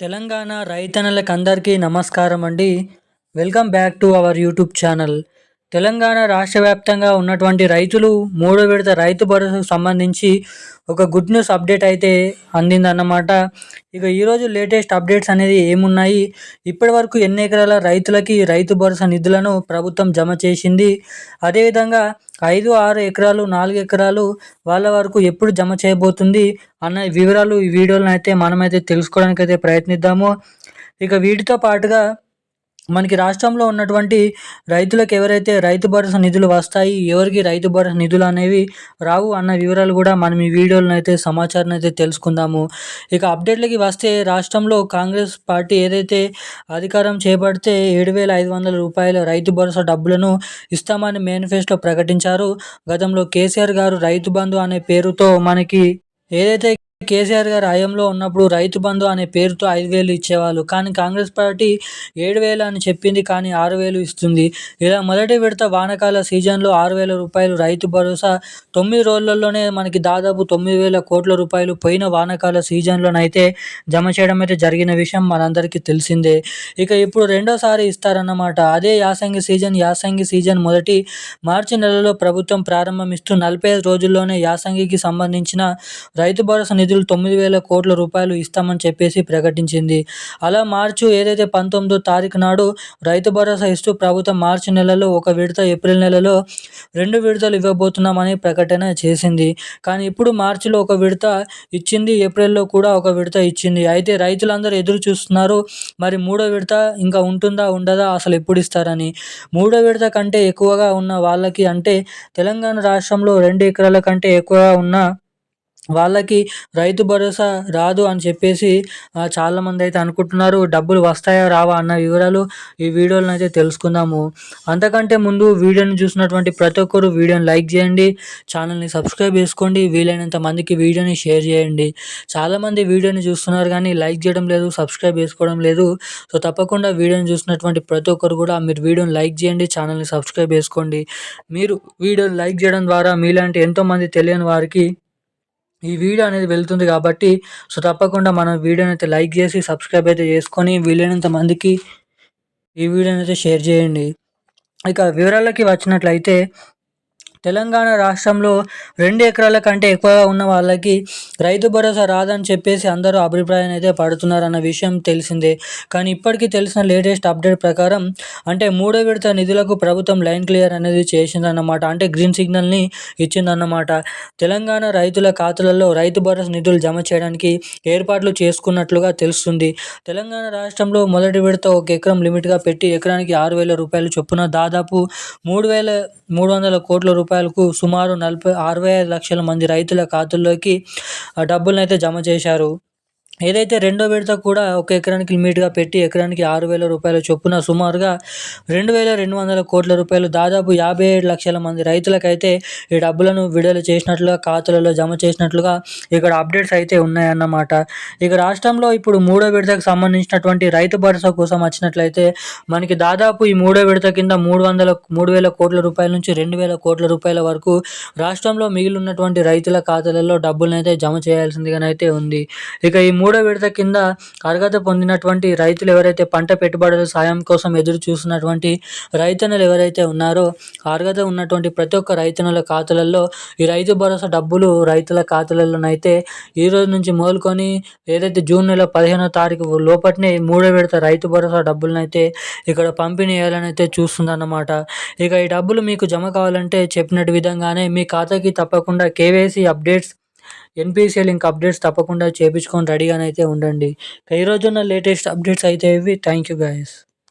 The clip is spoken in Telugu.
తెలంగాణ రైతన్నలకందరికీ నమస్కారం అండి. Welcome back to our YouTube channel. Telangana రాష్ట్ర వ్యాప్తంగా ఉన్నటువంటి రైతులు మూడో విడత రైతు భరోసాకు సంబంధించి ఒక గుడ్ న్యూస్ అప్డేట్ అయితే అందిందన్నమాట. ఇక ఈరోజు లేటెస్ట్ అప్డేట్స్ అనేది ఏమున్నాయి, ఇప్పటి వరకు ఎన్ని ఎకరాల రైతులకి రైతు భరోసా నిధులను ప్రభుత్వం జమ చేసింది, అదేవిధంగా 5-6 ఎకరాలు 4 ఎకరాలు వాళ్ళ వరకు ఎప్పుడు జమ చేయబోతుంది అన్న వివరాలు ఈ వీడియోలో అయితే మనమైతే తెలుసుకోవడానికి అయితే ప్రయత్నిద్దాము. ఇక వీటితో పాటుగా మనకి రాష్ట్రంలో ఉన్నటువంటి రైతులకు ఎవరైతే రైతు భరోసా నిధులు వస్తాయి, ఎవరికి రైతు భరోసా నిధులు అనేవి రావు అన్న వివరాలు కూడా మనం ఈ వీడియోలో అయితే సమాచారం అయితే తెలుసుకుందాము. ఇక అప్డేట్లకి వస్తే, రాష్ట్రంలో కాంగ్రెస్ పార్టీ ఏదైతే అధికారం చేపడితే 7,500 రూపాయల రైతు భరోసా డబ్బులను ఇస్తామని మేనిఫెస్టోలో ప్రకటించారు. గతంలో కేసీఆర్ గారు రైతు బంధు అనే పేరుతో మనకి ఏదైతే కేసీఆర్ గారు హయాంలో ఉన్నప్పుడు రైతు బంధు అనే పేరుతో 5,000 ఇచ్చేవాళ్ళు. కానీ కాంగ్రెస్ పార్టీ 7,000 అని చెప్పింది, కానీ 6,000 ఇస్తుంది. ఇలా మొదటి విడత వానాకాల సీజన్లో 6,000 రూపాయలు రైతు భరోసా 9 రోజులలోనే మనకి దాదాపు 9,000 కోట్ల రూపాయలు పోయిన వానాకాల సీజన్లోనైతే జమ చేయడం అయితే జరిగిన విషయం మనందరికీ తెలిసిందే. ఇక ఇప్పుడు రెండోసారి ఇస్తారన్నమాట. అదే యాసంగి సీజన్ మొదటి మార్చి నెలలో ప్రభుత్వం ప్రారంభమిస్తూ 45 రోజుల్లోనే యాసంగికి సంబంధించిన రైతు భరోసా నిధులు 9,000 కోట్ల రూపాయలు ఇస్తామని చెప్పేసి ప్రకటించింది. అలా మార్చి ఏదైతే 19వ తారీఖు నాడు రైతు భరోసా ఇస్తూ ప్రభుత్వం మార్చి నెలలో ఒక విడత, ఏప్రిల్ నెలలో 2 విడతలు ఇవ్వబోతున్నామని ప్రకటన చేసింది. కానీ ఇప్పుడు మార్చిలో ఒక విడత ఇచ్చింది, ఏప్రిల్లో కూడా ఒక విడత ఇచ్చింది. అయితే రైతులందరూ ఎదురు చూస్తున్నారు, మరి మూడో విడత ఇంకా ఉంటుందా ఉండదా, అసలు ఎప్పుడు ఇస్తారని. మూడో విడత కంటే ఎక్కువగా ఉన్న వాళ్ళకి, అంటే తెలంగాణ రాష్ట్రంలో 2 ఎకరాల కంటే ఎక్కువగా ఉన్న వాళ్ళకి రైతు భరోసా రాదు అని చెప్పేసి చాలామంది అయితే అనుకుంటున్నారు. డబ్బులు వస్తాయా రావా అన్న వివరాలు ఈ వీడియోలో అయితే తెలుసుకుందాము. అంతకంటే ముందు వీడియోని చూసినటువంటి ప్రతి ఒక్కరు వీడియోని లైక్ చేయండి, ఛానల్ని సబ్స్క్రైబ్ చేసుకోండి, వీలైనంత మందికి వీడియోని షేర్ చేయండి. చాలామంది వీడియోని చూస్తున్నారు కానీ లైక్ చేయడం లేదు, సబ్స్క్రైబ్ చేసుకోవడం లేదు. సో తప్పకుండా వీడియోని చూసినటువంటి ప్రతి ఒక్కరు కూడా మీరు వీడియోని లైక్ చేయండి, ఛానల్ని సబ్స్క్రైబ్ చేసుకోండి. మీరు వీడియోని లైక్ చేయడం ద్వారా మీలాంటి ఎంతోమంది తెలియని వారికి ఈ వీడియో అనేది వెళ్తుంది కాబట్టి, సో తప్పకుండా మన వీడియోని అయితే లైక్ చేసి సబ్స్క్రైబ్ అయితే చేసుకొని వీలైనంత మందికి ఈ వీడియోని అయితే షేర్ చేయండి. ఇక వివరాలకి వచ్చినట్లయితే, తెలంగాణ రాష్ట్రంలో 2 ఎకరాల కంటే ఎక్కువగా ఉన్న వాళ్ళకి రైతు భరోసా రాదని చెప్పేసి అందరూ అభిప్రాయాన్ని అయితే పడుతున్నారన్న విషయం తెలిసిందే. కానీ ఇప్పటికీ తెలిసిన లేటెస్ట్ అప్డేట్ ప్రకారం, అంటే మూడో విడత నిధులకు ప్రభుత్వం లైన్ క్లియర్ అనేది చేసిందన్నమాట. అంటే గ్రీన్ సిగ్నల్ని ఇచ్చిందన్నమాట. తెలంగాణ రైతుల ఖాతాలలో రైతు భరోసా నిధులు జమ చేయడానికి ఏర్పాట్లు చేసుకున్నట్లుగా తెలుస్తుంది. తెలంగాణ రాష్ట్రంలో మొదటి విడత 1 ఎకరం లిమిట్గా పెట్టి ఎకరానికి 6,000 రూపాయలు చొప్పున దాదాపు 3,300 కోట్ల రూపాయలకు సుమారు 65 లక్షల మంది రైతుల ఖాతాల్లోకి డబ్బులనైతే జమ చేశారు. ఏదైతే రెండో విడత కూడా 1 ఎకరానికి లిమిట్గా పెట్టి ఎకరానికి 6,000 రూపాయల చొప్పున సుమారుగా 2,200 కోట్ల రూపాయలు, దాదాపు 57 లక్షల మంది రైతులకైతే ఈ డబ్బులను విడుదల చేసినట్లుగా, ఖాతాలలో జమ చేసినట్లుగా ఇక్కడ అప్డేట్స్ అయితే ఉన్నాయన్నమాట. ఇక రాష్ట్రంలో ఇప్పుడు మూడో విడతకు సంబంధించినటువంటి రైతు భరోసా కోసం వచ్చినట్లయితే, మనకి దాదాపు ఈ మూడో విడత కింద 3,000 కోట్ల రూపాయల నుంచి 2,000 కోట్ల రూపాయల వరకు రాష్ట్రంలో మిగిలినటువంటి రైతుల ఖాతాలలో డబ్బులనైతే జమ చేయాల్సిందిగానైతే ఉంది. ఇక ఈ మూడో విడత కింద అర్హత పొందినటువంటి రైతులు ఎవరైతే పంట పెట్టుబడుల సాయం కోసం ఎదురు చూస్తున్నటువంటి రైతన్నలు ఎవరైతే ఉన్నారో, అర్హత ఉన్నటువంటి ప్రతి ఒక్క రైతన్నుల ఖాతాలలో ఈ రైతు భరోసా డబ్బులు రైతుల ఖాతాలలోనైతే ఈ రోజు నుంచి మొదలుకొని ఏదైతే జూన్ నెల 15వ తారీఖు లోపట్నే మూడో విడత రైతు భరోసా డబ్బులనైతే ఇక్కడ పంపిణీ చేయాలని అయితే చూస్తుందన్నమాట. ఇక ఈ డబ్బులు మీకు జమ కావాలంటే చెప్పినట్టు విధంగానే మీ ఖాతాకి తప్పకుండా KYC updates, NPCI link updates తప్పకుండా చేయించుకొని రెడీగానైతే ఉండండి. ఈ రోజున్న లేటెస్ట్ అప్డేట్స్ అయితే ఇవి. Thank you guys.